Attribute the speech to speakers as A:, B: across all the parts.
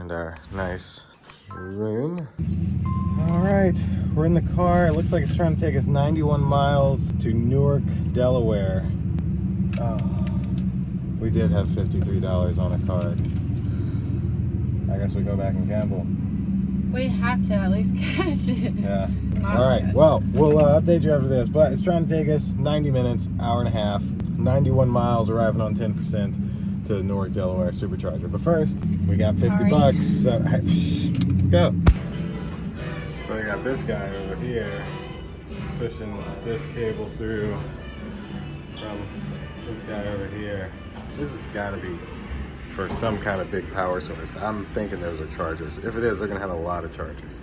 A: and our nice room. All right, we're in the car. It looks like it's trying to take us 91 miles to Newark, Delaware. We did have $53 on a card. I guess we go back and gamble.
B: We have to at least cash it.
A: Yeah. All right. Well, we'll update you after this, but it's trying to take us 90 minutes, hour and a half, 91 miles, arriving on 10% to Newark, Delaware Supercharger. But first, we got 50 bucks. So, let's go. So we got this guy over here pushing this cable through from this guy over here. This has got to be for some kind of big power source. I'm thinking those are chargers. If it is, they're gonna have a lot of chargers.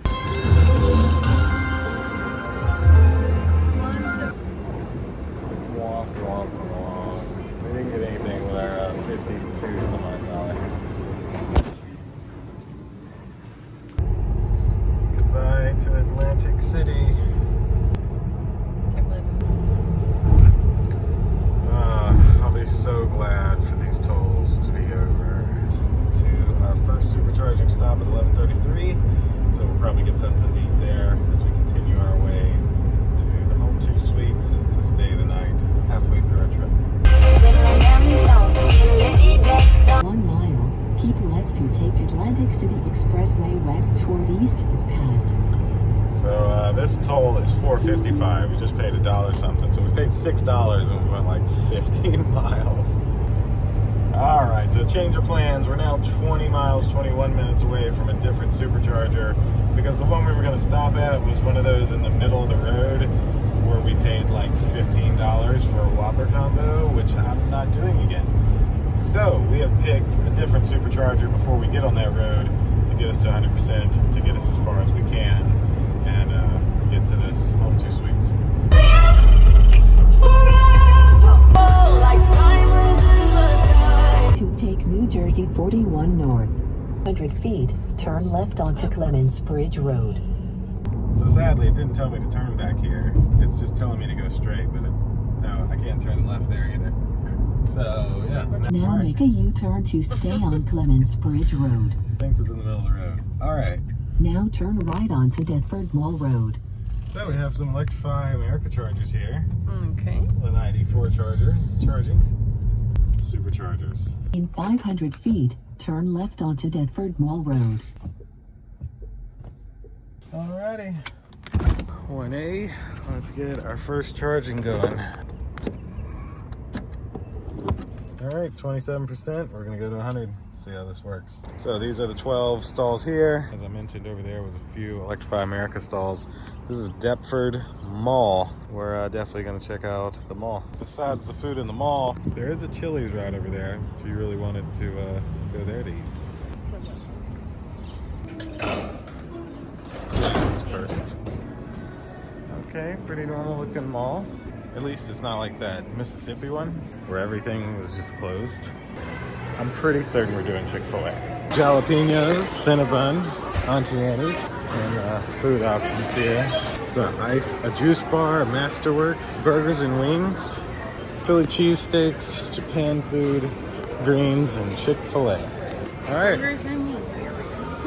A: Wonk, wonk, wonk. We didn't get anything with our 52 some odd dollars. Goodbye to Atlantic City.
B: Can't believe
A: I'll be so glad for these tolls to be over. To our first supercharging stop at 11:33, so we'll probably get something to eat there as we continue our way to the Home 2 Suites to stay the night halfway through our trip.
C: 1 mile, keep left to take Atlantic City Expressway west toward East Pass.
A: So this toll is $4.55. We just paid $1 something, so we paid $6 and we went like 15 miles. All right, so change of plans. We're now 20 miles, 21 minutes away from a different supercharger because the one we were going to stop at was one of those in the middle of the road where we paid like $15 for a Whopper combo, which I'm not doing again. So we have picked a different supercharger before we get on that road to get us to 100%, to get us as far as we can, and get to this Home 2 Suites.
C: To take New Jersey 41 north. 100 feet, turn left onto Clements Bridge Road.
A: So sadly, it didn't tell me to turn back here. It's just telling me to go straight, but no, I can't turn left there either. So, yeah.
C: Now make a U-turn to stay on Clements Bridge Road.
A: Thinks it's in the middle of the road. All right.
C: Now turn right onto Deptford Mall Road.
A: So we have some Electrify America chargers here.
B: Okay.
A: An ID4 charger charging. Superchargers.
C: In 500 feet, turn left onto Deptford Mall Road.
A: Alrighty. 1A. Let's get our first charging going. Alright, 27%. We're going to go to 100. See how this works. So these are the 12 stalls here. As I mentioned, over there was a few Electrify America stalls. This is Deptford Mall. We're definitely going to check out the mall. Besides the food in the mall, there is a Chili's right over there if you really wanted to go there to eat. That's first. Okay, pretty normal looking mall. At least it's not like that Mississippi one where everything was just closed. I'm pretty certain we're doing Chick-fil-A. Jalapenos, Cinnabon, Auntie Annie. Some food options here. Some ice, a juice bar, a Masterwork, burgers and wings, Philly cheesesteaks, Japan food, greens, and Chick-fil-A. All right.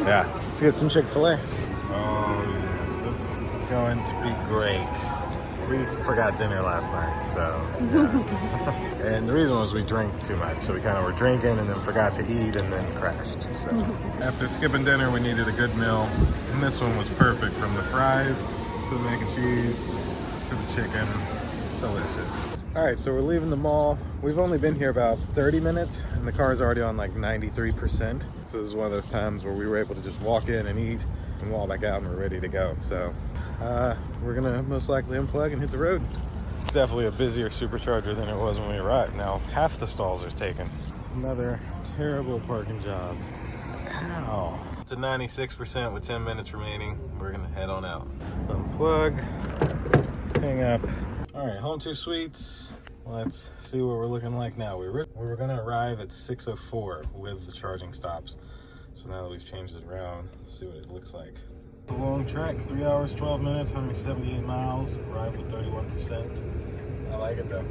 A: Yeah, let's get some Chick-fil-A. Oh yes, it's going to be great. We forgot dinner last night, so yeah. And the reason was we drank too much, so we kind of were drinking and then forgot to eat and then crashed. So after skipping dinner, we needed a good meal, and this one was perfect. From the fries to the mac and cheese to the chicken, delicious. All right, so we're leaving the mall. We've only been here about 30 minutes, and the car's already on like 93%. So this is one of those times where we were able to just walk in and eat and walk back out, and we're ready to go. So we're gonna most likely unplug and hit the road. It's definitely a busier supercharger than it was when we arrived. Now half the stalls are taken. Another terrible parking job. Ow. To 96% with 10 minutes remaining. We're gonna head on out. Unplug, hang up. All right, Home 2 Suites. Let's see what we're looking like now. We were gonna arrive at 6:04 with the charging stops. So now that we've changed it around, let's see what it looks like. The long trek, 3 hours, 12 minutes, 178 miles, arrived with 31%. I like it though.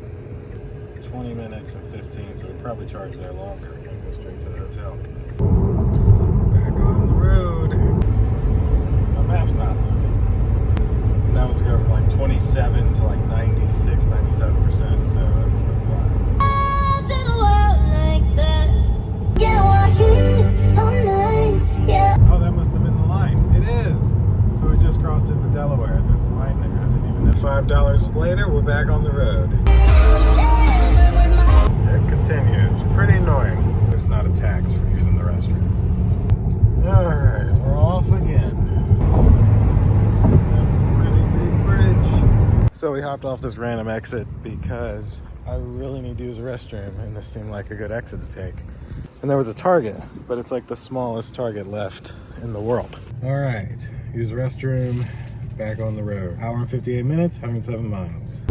A: 20 minutes and 15, so we'll probably charge there longer and go straight to the hotel. Back on load. My map's not loading. And that was to go from like 27 to like 96, 97%. So that's a lot. Oh, that must have been the line. It is. So we just crossed into Delaware. There's a line there. I didn't even know. $5 later, we're back on the road. It continues. Pretty annoying. There's not a tax for using the restroom. Alright, we're off again. That's a pretty big bridge. So we hopped off this random exit because I really need to use a restroom, and this seemed like a good exit to take. And there was a Target, but it's like the smallest Target left in the world. Alright, use the restroom, back on the road. Hour and 58 minutes, 107 miles.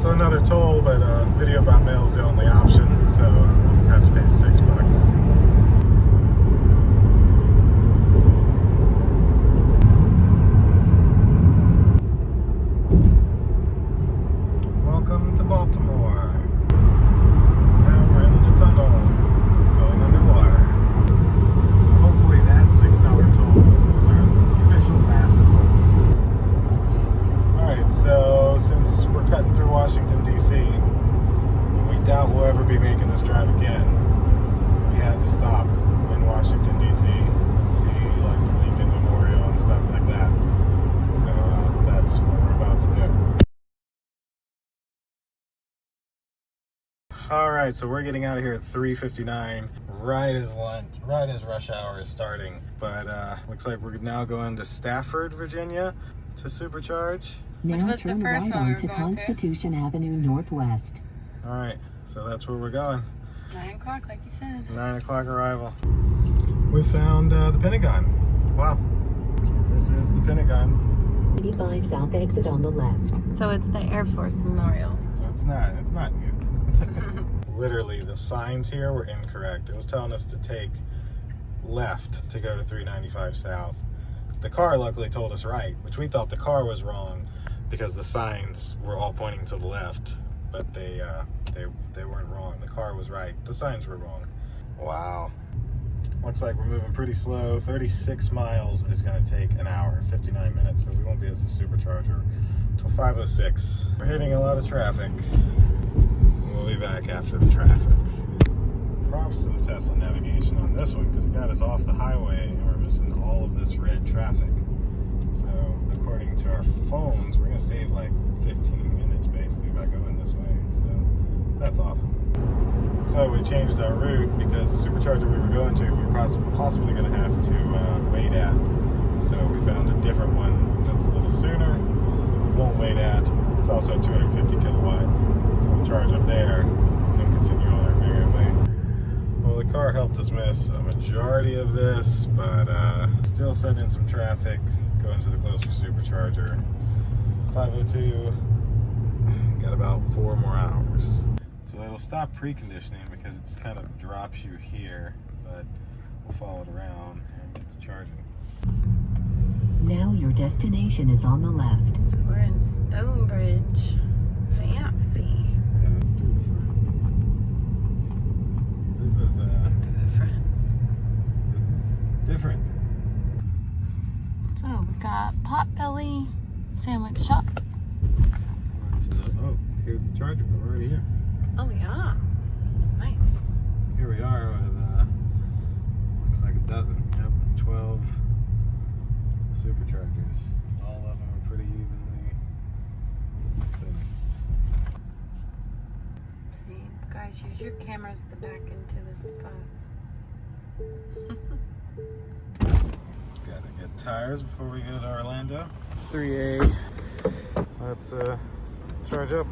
A: So another toll, but video by mail is the only option, so I have to pay $6. Welcome to Baltimore. Now we're in the tunnel, going underwater. So hopefully that $6 toll was our official last toll. Alright, so since we're cutting through Washington, D.C., and we doubt we'll ever be making this drive again, we had to stop in Washington, D.C. and see like the Lincoln Memorial and stuff like that. So that's what we're about to do. Alright, so we're getting out of here at 3:59, right as rush hour is starting. But looks like we're now going to Stafford, Virginia to supercharge.
C: Now
B: was the
C: turn
B: first
C: right
B: one we were
C: onto
B: going to?
C: Constitution Avenue Northwest.
A: Alright, so that's where we're going.
B: 9 o'clock, like you said.
A: 9 o'clock arrival. We found the Pentagon. Wow. This is the Pentagon.
C: 85 South exit on the left.
B: So it's the Air Force Memorial.
A: So it's not new. Literally, the signs here were incorrect. It was telling us to take left to go to 395 South. The car luckily told us right, which we thought the car was wrong because the signs were all pointing to the left, but they weren't wrong. The car was right. The signs were wrong. Wow. Looks like we're moving pretty slow. 36 miles is going to take an hour, 59 minutes, so we won't be at the supercharger until 5:06. We're hitting a lot of traffic. We'll be back after the traffic. Props to the Tesla navigation on this one because it got us off the highway and we're missing all of this red traffic. So according to our phones, we're going to save like 15 minutes basically by going this way. So that's awesome. So we changed our route because the supercharger we were going to, we were possibly going to have to wait at. So we found a different one that's a little sooner. We won't wait at. It's also 250 kilowatt. So we'll charge up there and then continue on our merry way. Well, the car helped us miss a majority of this, but still set in some traffic going to the closer supercharger. 5:02, got about 4 more hours. So it'll stop preconditioning because it just kind of drops you here, but we'll follow it around and get to charging.
C: Now your destination is on the left.
B: So we're in Stonebridge. Fancy.
A: This is different.
B: So we got Potbelly Sandwich Shop.
A: Oh, here's the charger. We're already here.
B: Oh yeah. Nice.
A: Here we are with looks like a dozen. Yep, 12 superchargers. All of them are pretty evenly spaced.
B: See, guys, use your cameras to back into the spots.
A: Gotta get tires before we go to Orlando. 3A. Let's charge up.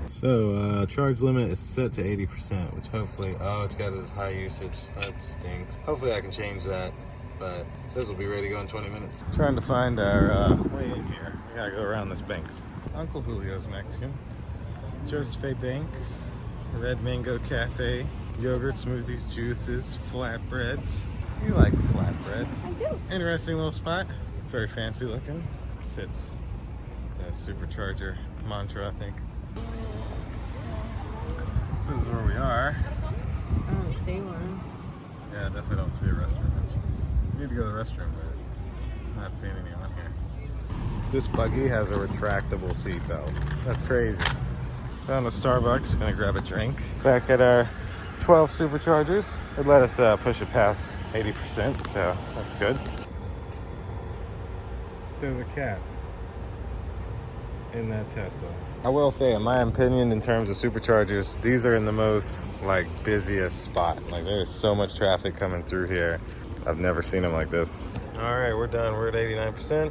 A: So charge limit is set to 80%, which hopefully, oh, it's got its high usage. That stinks. Hopefully I can change that, but it says we'll be ready to go in 20 minutes. Trying to find our way in here. We gotta go around this bank. Uncle Julio's Mexican. Joseph Banks. Red Mango Cafe. Yogurt, smoothies, juices, flatbreads. You like flatbreads.
B: I do.
A: Interesting little spot. Very fancy looking. Fits the supercharger mantra, I think. This is where we are.
B: I don't see one.
A: Yeah, I definitely don't see a restroom. You need to go to the restroom, but I'm not seeing any on here. This buggy has a retractable seat belt. That's crazy. Found a Starbucks, gonna grab a drink. Back at our 12 Superchargers. It let us push it past 80%, so that's good. There's a cat in that Tesla. I will say, in my opinion, in terms of Superchargers, these are in the most like busiest spot. Like there's so much traffic coming through here. I've never seen them like this. All right, we're done. We're at 89%.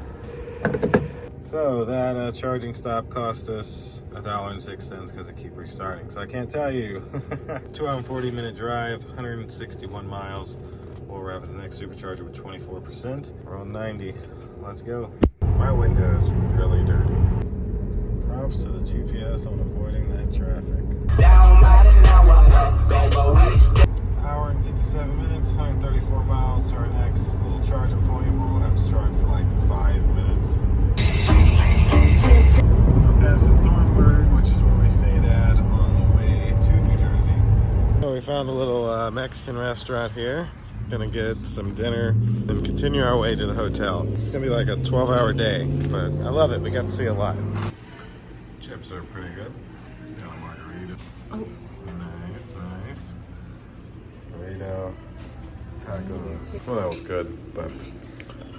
A: So that charging stop cost us $1.06 because it keep restarting. So I can't tell you. 240-minute drive, 161 miles. We'll wrap at the next Supercharger with 24%. We're on 90. Let's go. My window is really dirty. Props to the GPS on avoiding that traffic. Hour and 57 minutes, 134 miles to our next little charging point where we'll have to charge for like 5 minutes. We're passing Thornburg, which is where we stayed at on the way to New Jersey. So we found a little Mexican restaurant here. Gonna get some dinner and continue our way to the hotel. It's gonna be like a 12-hour day, but I love it. We got to see a lot. Chips are pretty good. Got a margarita.
B: Oh.
A: Nice, nice. Burrito. Tacos. Well, that was good, but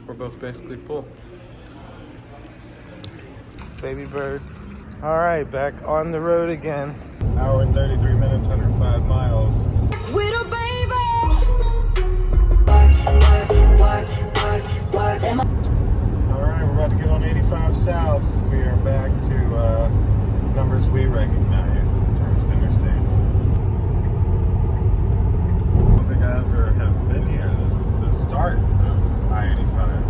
A: we're both basically full. Baby birds. All right, back on the road again. Hour and 33 minutes, 105 miles.
B: Widow baby.
A: All right, we're about to get on 85 South. We are back to numbers we recognize in terms of interstates. I don't think I ever have been here. This is the start of I-85.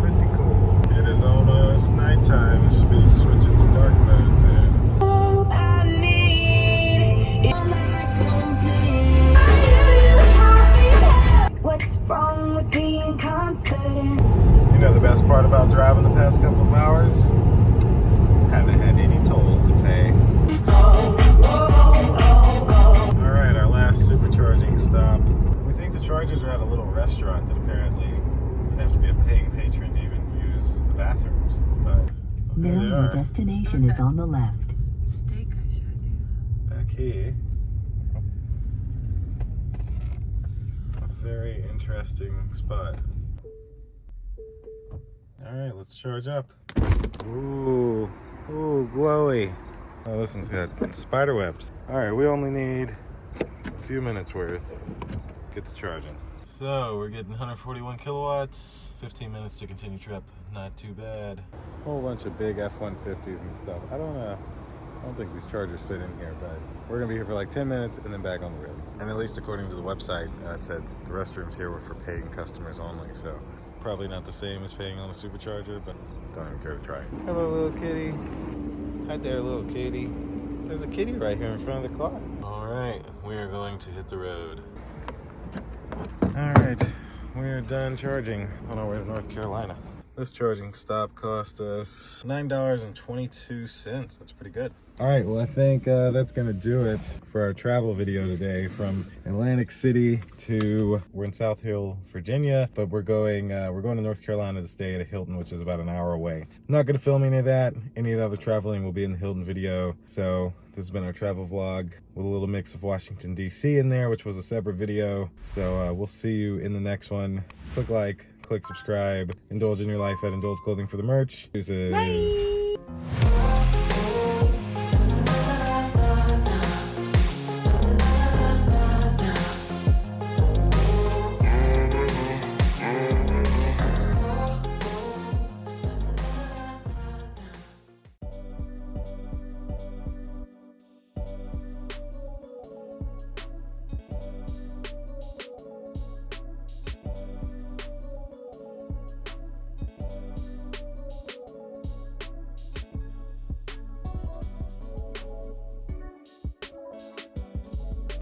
A: Pretty cool. It is almost nighttime. It should be switching to dark mode soon.
B: All I need is what's wrong with being confident?
A: You know the best part about driving the past couple of hours? Haven't had any tolls to pay. Alright, our last supercharging stop. We think the chargers are at a little restaurant that apparently you have to be a paying patron to even use the bathrooms. But
C: Now your destination is on the left.
B: Steak I showed you.
A: Back here. A very interesting spot. Alright, let's charge up. Ooh, glowy. Oh, this one's got spider webs. Alright, we only need a few minutes worth. Get to charging. So, we're getting 141 kilowatts, 15 minutes to continue trip. Not too bad. Whole bunch of big F-150s and stuff. I don't think these chargers fit in here, but we're gonna be here for like 10 minutes and then back on the road. And at least according to the website, it said the restrooms here were for paying customers only, so probably not the same as paying on a Supercharger, but don't even care to try. Hello, little kitty. Hi there, little kitty. There's a kitty right here in front of the car. All right, we are going to hit the road. All right, we are done charging on our way to North Carolina. This charging stop cost us $9.22. That's pretty good. All right, well, I think that's gonna do it for our travel video today from Atlantic City to, we're in South Hill, Virginia, but we're going to North Carolina to stay at a Hilton, which is about an hour away. I'm not gonna film any of that. Any of the other traveling will be in the Hilton video. So this has been our travel vlog with a little mix of Washington, D.C. in there, which was a separate video. So we'll see you in the next one. Click like, click subscribe, indulge in your life at Indulge Clothing for the merch. Deuces.
B: Bye.